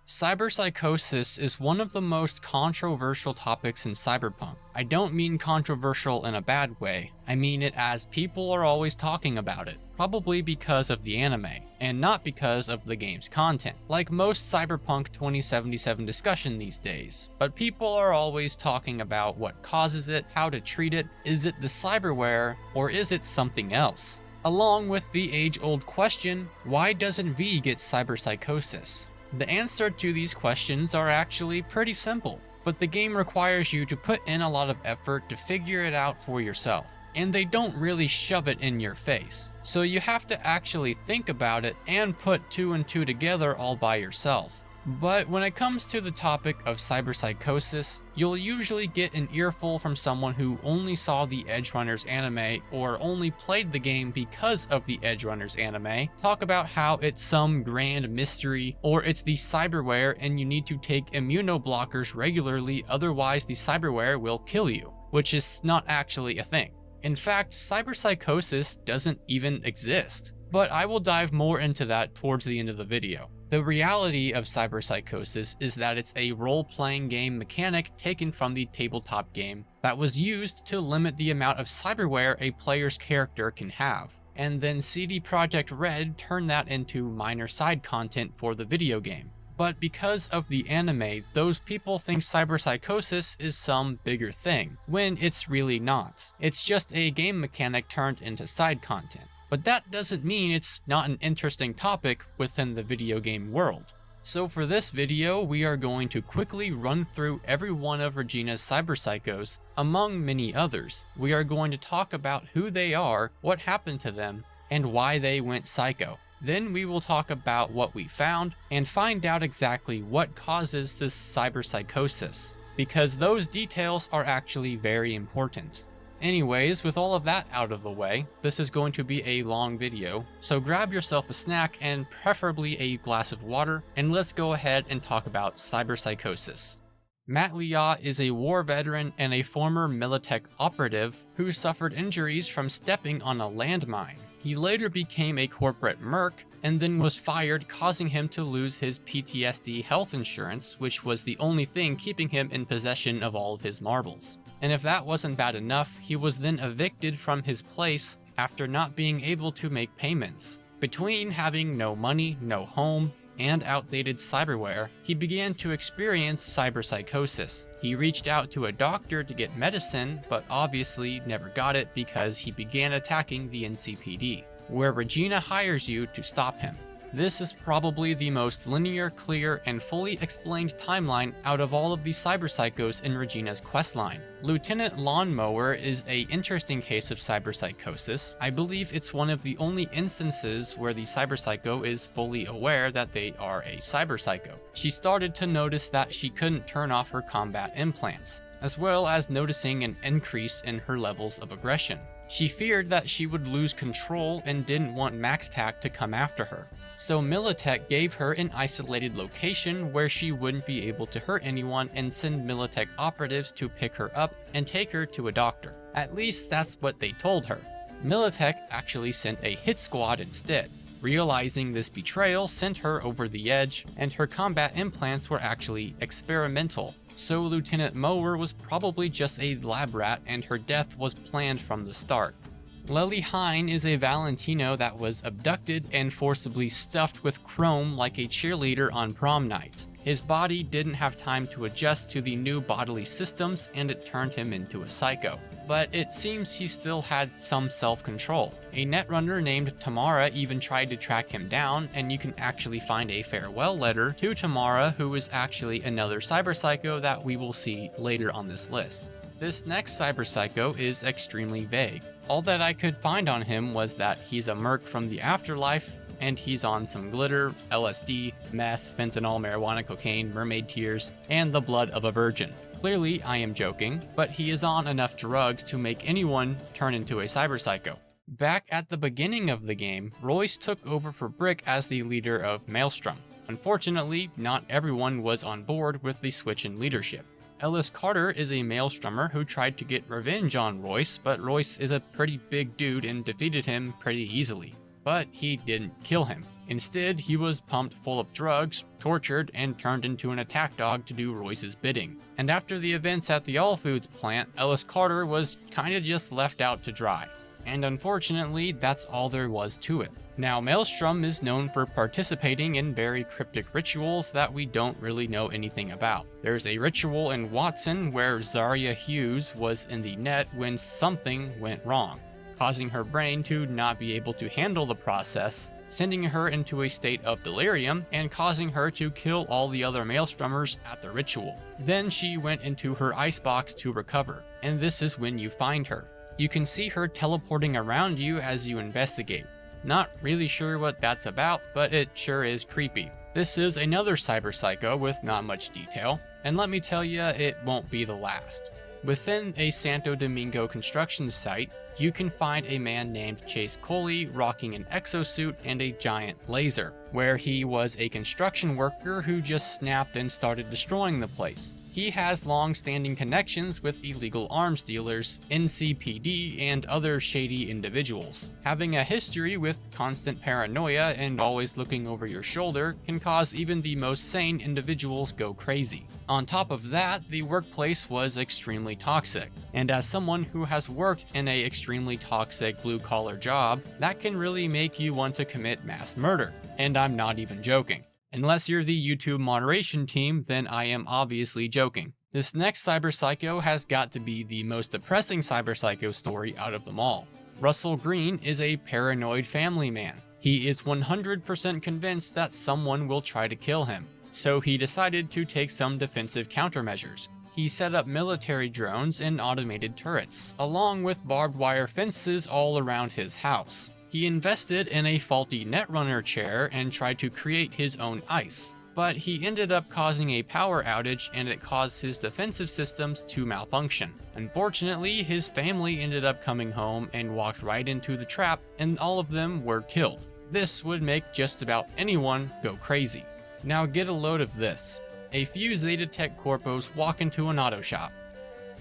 Cyberpsychosis is one of the most controversial topics in Cyberpunk. I don't mean controversial in a bad way, I mean it as people are always talking about it, probably because of the anime, and not because of the game's content, like most Cyberpunk 2077 discussion these days. But people are always talking about what causes it, how to treat it, is it the cyberware, or is it something else? Along with the age-old question, why doesn't V get cyberpsychosis? The answer to these questions are actually pretty simple, but the game requires you to put in a lot of effort to figure it out for yourself, and they don't really shove it in your face. So you have to actually think about it and put two and two together all by yourself. But when it comes to the topic of cyberpsychosis, you'll usually get an earful from someone who only saw the Edgerunners anime or only played the game because of the Edgerunners anime, talk about how it's some grand mystery, or it's the cyberware and you need to take immunoblockers regularly, otherwise the cyberware will kill you, which is not actually a thing. In fact, cyberpsychosis doesn't even exist. But I will dive more into that towards the end of the video. The reality of cyberpsychosis is that it's a role-playing game mechanic taken from the tabletop game that was used to limit the amount of cyberware a player's character can have, and then CD Projekt Red turned that into minor side content for the video game. But because of the anime, those people think cyberpsychosis is some bigger thing, when it's really not. It's just a game mechanic turned into side content. But that doesn't mean it's not an interesting topic within the video game world. So for this video, we are going to quickly run through every one of Regina's cyberpsychos, among many others. We are going to talk about who they are, what happened to them, and why they went psycho. Then we will talk about what we found, and find out exactly what causes this cyberpsychosis, because those details are actually very important. Anyways, with all of that out of the way, this is going to be a long video, so grab yourself a snack and preferably a glass of water, and let's go ahead and talk about cyberpsychosis. Matt Liat is a war veteran and a former Militech operative who suffered injuries from stepping on a landmine. He later became a corporate merc and then was fired, causing him to lose his PTSD health insurance, which was the only thing keeping him in possession of all of his marbles. And if that wasn't bad enough, he was then evicted from his place after not being able to make payments. Between having no money, no home, and outdated cyberware, he began to experience cyberpsychosis. He reached out to a doctor to get medicine, but obviously never got it because he began attacking the NCPD, where Regina hires you to stop him. This is probably the most linear, clear, and fully explained timeline out of all of the cyberpsychos in Regina's questline. Lieutenant Lawnmower is an interesting case of cyberpsychosis. I believe it's one of the only instances where the cyberpsycho is fully aware that they are a cyberpsycho. She started to notice that she couldn't turn off her combat implants, as well as noticing an increase in her levels of aggression. She feared that she would lose control and didn't want MaxTac to come after her. So Militech gave her an isolated location where she wouldn't be able to hurt anyone and send Militech operatives to pick her up and take her to a doctor. At least that's what they told her. Militech actually sent a hit squad instead. Realizing this betrayal sent her over the edge, and her combat implants were actually experimental. So Lieutenant Mower was probably just a lab rat and her death was planned from the start. Lely Hine is a Valentino that was abducted and forcibly stuffed with chrome like a cheerleader on prom night. His body didn't have time to adjust to the new bodily systems and it turned him into a psycho. But it seems he still had some self-control. A netrunner named Tamara even tried to track him down, and you can actually find a farewell letter to Tamara, who is actually another cyberpsycho that we will see later on this list. This next cyberpsycho is extremely vague. All that I could find on him was that he's a merc from the afterlife, and he's on some glitter, LSD, meth, fentanyl, marijuana, cocaine, mermaid tears, and the blood of a virgin. Clearly, I am joking, but he is on enough drugs to make anyone turn into a cyberpsycho. Back at the beginning of the game, Royce took over for Brick as the leader of Maelstrom. Unfortunately, not everyone was on board with the switch in leadership. Ellis Carter is a Maelstrommer who tried to get revenge on Royce, but Royce is a pretty big dude and defeated him pretty easily. But he didn't kill him. Instead, he was pumped full of drugs, tortured, and turned into an attack dog to do Royce's bidding. And after the events at the All Foods plant, Ellis Carter was kinda just left out to dry. And unfortunately, that's all there was to it. Now, Maelstrom is known for participating in very cryptic rituals that we don't really know anything about. There's a ritual in Watson where Zaria Hughes was in the net when something went wrong, causing her brain to not be able to handle the process, sending her into a state of delirium and causing her to kill all the other Maelstromers at the ritual. Then she went into her icebox to recover, and this is when you find her. You can see her teleporting around you as you investigate. Not really sure what that's about, but it sure is creepy. This is another cyberpsycho with not much detail, and let me tell ya, it won't be the last. Within a Santo Domingo construction site, you can find a man named Chase Coley rocking an exosuit and a giant laser, where he was a construction worker who just snapped and started destroying the place. He has long-standing connections with illegal arms dealers, NCPD, and other shady individuals. Having a history with constant paranoia and always looking over your shoulder can cause even the most sane individuals go crazy. On top of that, the workplace was extremely toxic, and as someone who has worked in an extremely toxic blue-collar job, that can really make you want to commit mass murder, and I'm not even joking. Unless you're the YouTube moderation team, then I am obviously joking. This next cyberpsycho has got to be the most depressing cyberpsycho story out of them all. Russell Green is a paranoid family man. He is 100% convinced that someone will try to kill him, so he decided to take some defensive countermeasures. He set up military drones and automated turrets, along with barbed wire fences all around his house. He invested in a faulty Netrunner chair and tried to create his own ice, but he ended up causing a power outage and it caused his defensive systems to malfunction. Unfortunately, his family ended up coming home and walked right into the trap, and all of them were killed. This would make just about anyone go crazy. Now get a load of this. A few Zeta Tech corpos walk into an auto shop.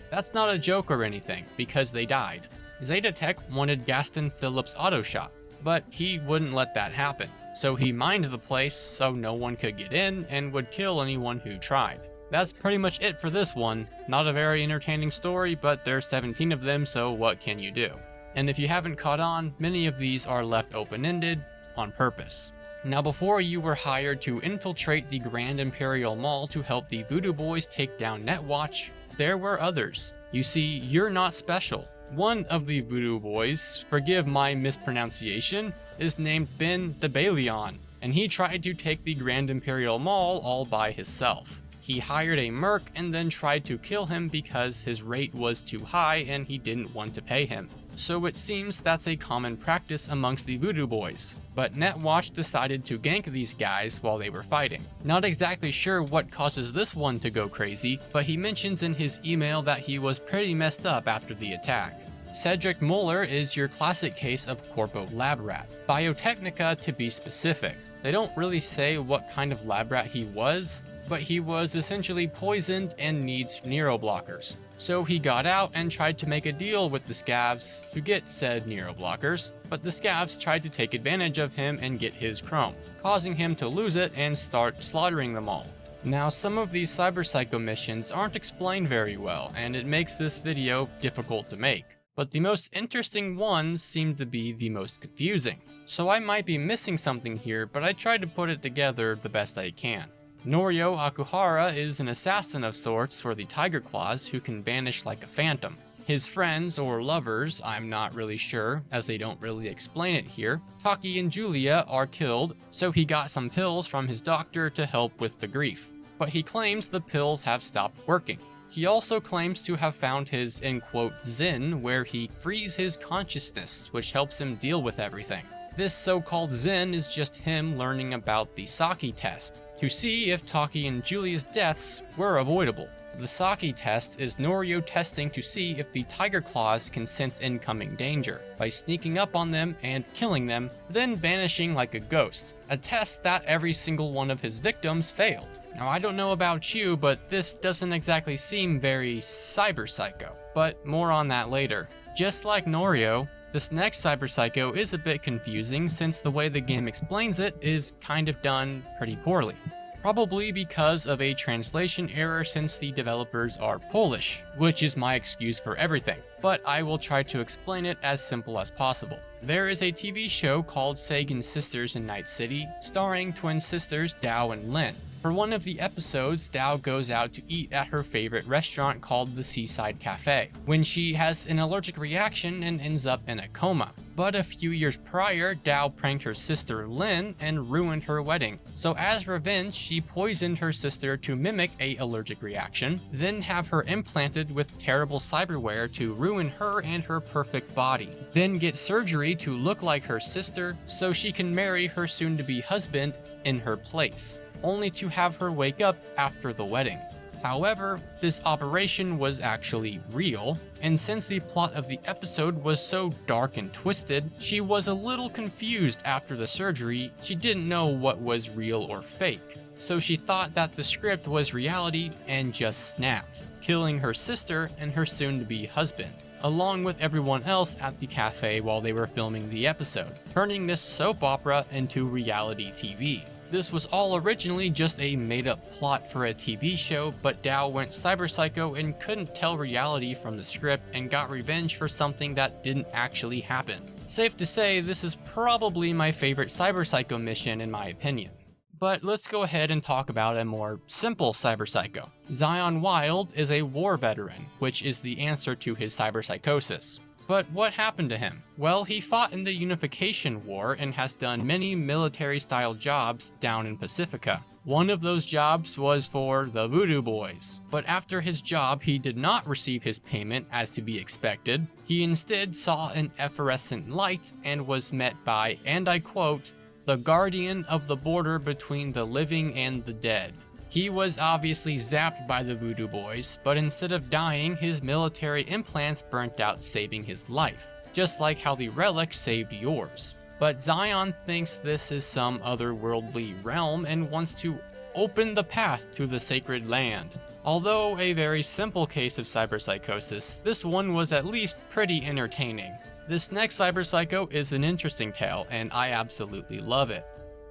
That's not a joke or anything, because they died. Zeta Tech wanted Gaston Phillips' auto shop, but he wouldn't let that happen, so he mined the place so no one could get in and would kill anyone who tried. That's pretty much it for this one. Not a very entertaining story, but there's 17 of them, so what can you do? And if you haven't caught on, many of these are left open-ended on purpose. Now, before you were hired to infiltrate the Grand Imperial Mall to help the Voodoo Boys take down Netwatch, there were others. You see, you're not special. One of the Voodoo Boys, forgive my mispronunciation, is named Ben the Balion, and he tried to take the Grand Imperial Mall all by himself. He hired a merc and then tried to kill him because his rate was too high and he didn't want to pay him. So it seems that's a common practice amongst the Voodoo Boys, but Netwatch decided to gank these guys while they were fighting. Not exactly sure what causes this one to go crazy, but he mentions in his email that he was pretty messed up after the attack. Cedric Muller is your classic case of Corpo lab rat, Biotechnica to be specific. They don't really say what kind of lab rat he was, but he was essentially poisoned and needs neuroblockers. So he got out and tried to make a deal with the scavs to get said neuroblockers, but the scavs tried to take advantage of him and get his chrome, causing him to lose it and start slaughtering them all. Now, some of these cyberpsycho missions aren't explained very well, and it makes this video difficult to make. But the most interesting ones seem to be the most confusing. So I might be missing something here, but I tried to put it together the best I can. Norio Akuhara is an assassin of sorts for the Tiger Claws who can vanish like a phantom. His friends, or lovers, I'm not really sure, as they don't really explain it here, Taki and Julia are killed, so he got some pills from his doctor to help with the grief. But he claims the pills have stopped working. He also claims to have found his, in quote, zen, where he frees his consciousness, which helps him deal with everything. This so-called zen is just him learning about the Saki test, to see if Taki and Julia's deaths were avoidable. The Saki test is Norio testing to see if the Tiger Claws can sense incoming danger, by sneaking up on them and killing them, then vanishing like a ghost, a test that every single one of his victims failed. Now, I don't know about you, but this doesn't exactly seem very cyberpsycho, but more on that later. Just like Norio, This next cyberpsycho is a bit confusing since the way the game explains it is kind of done pretty poorly. Probably because of a translation error since the developers are Polish, which is my excuse for everything, but I will try to explain it as simple as possible. There is a TV show called Sagan Sisters in Night City, starring twin sisters Dao and Lin. For one of the episodes, Dao goes out to eat at her favorite restaurant called the Seaside Cafe, when she has an allergic reaction and ends up in a coma. But a few years prior, Dao pranked her sister Lin and ruined her wedding. So as revenge, she poisoned her sister to mimic an allergic reaction, then have her implanted with terrible cyberware to ruin her and her perfect body. Then get surgery to look like her sister so she can marry her soon-to-be husband in her place, only to have her wake up after the wedding. However, this operation was actually real, and since the plot of the episode was so dark and twisted, she was a little confused after the surgery. She didn't know what was real or fake, so she thought that the script was reality and just snapped, killing her sister and her soon-to-be husband, along with everyone else at the cafe while they were filming the episode, turning this soap opera into reality TV. This was all originally just a made-up plot for a TV show, but Dao went cyberpsycho and couldn't tell reality from the script and got revenge for something that didn't actually happen. Safe to say, this is probably my favorite cyberpsycho mission in my opinion. But let's go ahead and talk about a more simple cyberpsycho. Zion Wilde is a war veteran, which is the answer to his cyberpsychosis. But what happened to him? Well, he fought in the Unification War and has done many military-style jobs down in Pacifica. One of those jobs was for the Voodoo Boys. But after his job, he did not receive his payment as to be expected. He instead saw an efflorescent light and was met by, and I quote, "the guardian of the border between the living and the dead." He was obviously zapped by the Voodoo Boys, but instead of dying, his military implants burnt out, saving his life, just like how the relic saved yours. But Zion thinks this is some otherworldly realm and wants to open the path to the sacred land. Although a very simple case of cyberpsychosis, this one was at least pretty entertaining. This next cyberpsycho is an interesting tale, and I absolutely love it.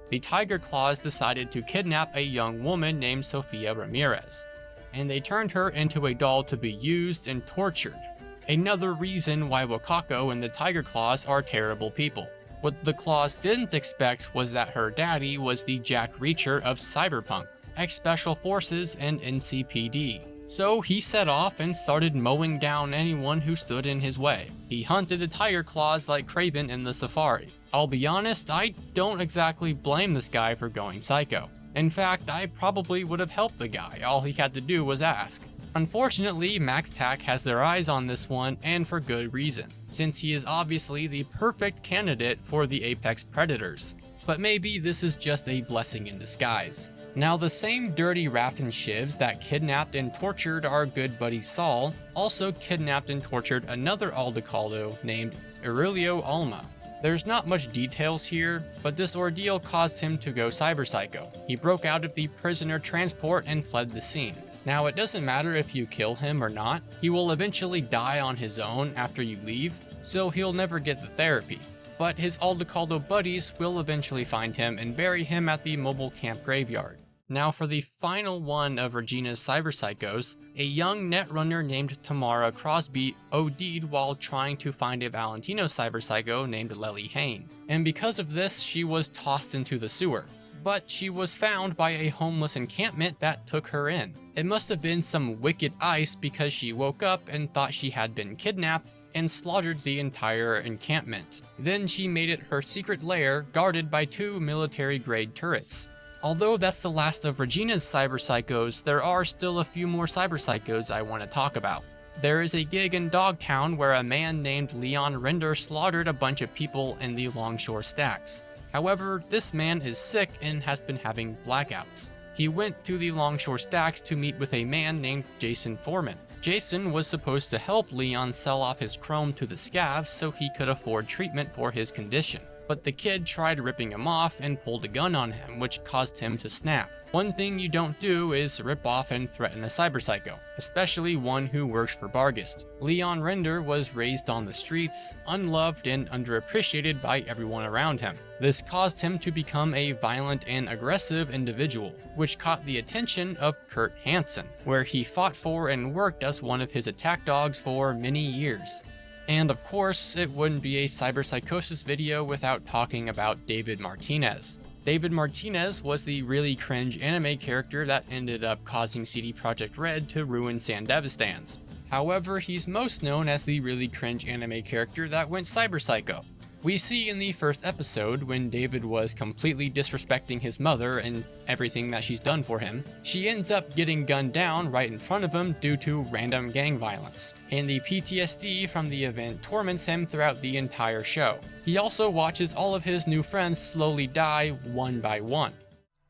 The Tiger Claws decided to kidnap a young woman named Sofia Ramirez, and they turned her into a doll to be used and tortured. Another reason why Wakako and the Tiger Claws are terrible people. What the Claws didn't expect was that her daddy was the Jack Reacher of Cyberpunk, ex-Special Forces and NCPD. So he set off and started mowing down anyone who stood in his way. He hunted the Tiger Claws like Kraven in the Safari. I'll be honest, I don't exactly blame this guy for going psycho. In fact, I probably would have helped the guy, all he had to do was ask. Unfortunately, MaxTac has their eyes on this one, and for good reason, since he is obviously the perfect candidate for the apex predators. But maybe this is just a blessing in disguise. Now, the same dirty Raffen shivs that kidnapped and tortured our good buddy Saul also kidnapped and tortured another Aldecaldo named Aurelio Alma. There's not much details here, but this ordeal caused him to go cyberpsycho. He broke out of the prisoner transport and fled the scene. Now, it doesn't matter if you kill him or not, he will eventually die on his own after you leave, so he'll never get the therapy. But his Aldecaldo buddies will eventually find him and bury him at the mobile camp graveyard. Now for the final one of Regina's cyberpsychos, a young netrunner named Tamara Crosby OD'd while trying to find a Valentino cyberpsycho named Lely Hain, and because of this she was tossed into the sewer. But she was found by a homeless encampment that took her in. It must have been some wicked ice because she woke up and thought she had been kidnapped and slaughtered the entire encampment. Then she made it her secret lair guarded by 2 military-grade turrets. Although that's the last of Regina's cyberpsychos, there are still a few more cyberpsychos I want to talk about. There is a gig in Dogtown where a man named Leon Render slaughtered a bunch of people in the Longshore Stacks. However, this man is sick and has been having blackouts. He went to the Longshore Stacks to meet with a man named Jason Foreman. Jason was supposed to help Leon sell off his chrome to the scavs so he could afford treatment for his condition. But the kid tried ripping him off and pulled a gun on him, which caused him to snap. One thing you don't do is rip off and threaten a cyberpsycho, especially one who works for Bargist. Leon Render was raised on the streets, unloved and underappreciated by everyone around him. This caused him to become a violent and aggressive individual, which caught the attention of Kurt Hansen, where he fought for and worked as one of his attack dogs for many years. And of course, it wouldn't be a Cyberpsychosis video without talking about David Martinez. David Martinez was the really cringe anime character that ended up causing CD Projekt Red to ruin Sandevistans. However, he's most known as the really cringe anime character that went cyberpsycho. We see in the first episode, when David was completely disrespecting his mother and everything that she's done for him, she ends up getting gunned down right in front of him due to random gang violence, and the PTSD from the event torments him throughout the entire show. He also watches all of his new friends slowly die one by one.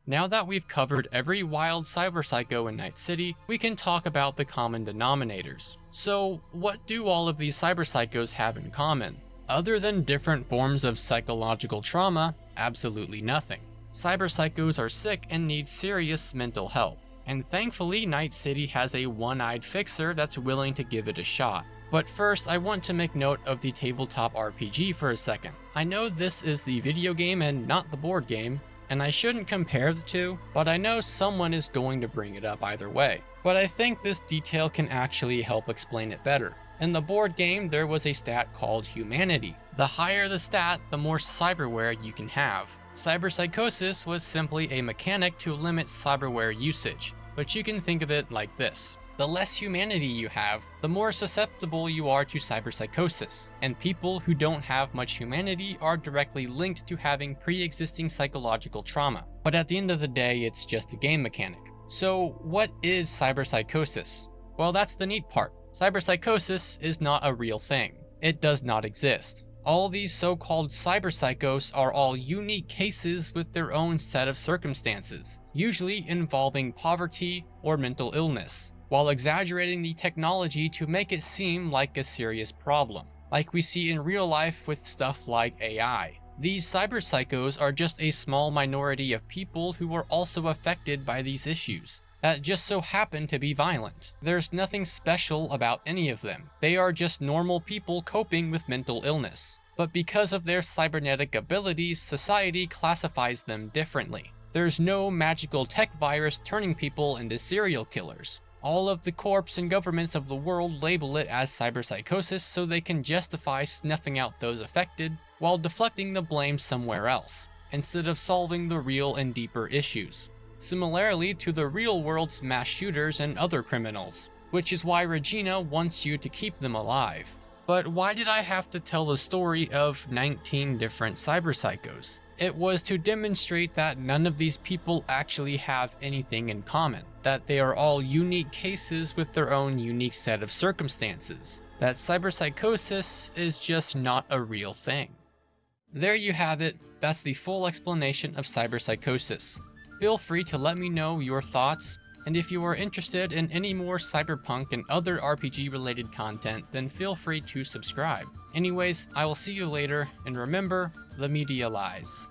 Now that we've covered every wild cyberpsycho in Night City, we can talk about the common denominators. So, what do all of these cyberpsychos have in common? Other than different forms of psychological trauma, absolutely nothing. Cyberpsychos are sick and need serious mental help, and thankfully Night City has a one-eyed fixer that's willing to give it a shot. But first, I want to make note of the tabletop RPG for a second. I know this is the video game and not the board game, and I shouldn't compare the two, but I know someone is going to bring it up either way. But I think this detail can actually help explain it better. In the board game, there was a stat called humanity. The higher the stat, the more cyberware you can have. Cyberpsychosis was simply a mechanic to limit cyberware usage, but you can think of it like this. The less humanity you have, the more susceptible you are to cyberpsychosis, and people who don't have much humanity are directly linked to having pre-existing psychological trauma. But at the end of the day, it's just a game mechanic. So what is cyberpsychosis? Well, that's the neat part. Cyberpsychosis is not a real thing. It does not exist. All these so-called cyberpsychos are all unique cases with their own set of circumstances, usually involving poverty or mental illness, while exaggerating the technology to make it seem like a serious problem, like we see in real life with stuff like AI. These cyberpsychos are just a small minority of people who are also affected by these issues, that just so happen to be violent. There's nothing special about any of them. They are just normal people coping with mental illness. But because of their cybernetic abilities, society classifies them differently. There's no magical tech virus turning people into serial killers. All of the corps and governments of the world label it as cyberpsychosis so they can justify snuffing out those affected while deflecting the blame somewhere else, instead of solving the real and deeper issues. Similarly to the real world's mass shooters and other criminals, which is why Regina wants you to keep them alive. But why did I have to tell the story of 19 different cyberpsychos? It was to demonstrate that none of these people actually have anything in common, that they are all unique cases with their own unique set of circumstances, that cyberpsychosis is just not a real thing. There you have it, that's the full explanation of cyberpsychosis. Feel free to let me know your thoughts, and if you are interested in any more Cyberpunk and other RPG related content, then feel free to subscribe. Anyways, I will see you later, and remember, the media lies.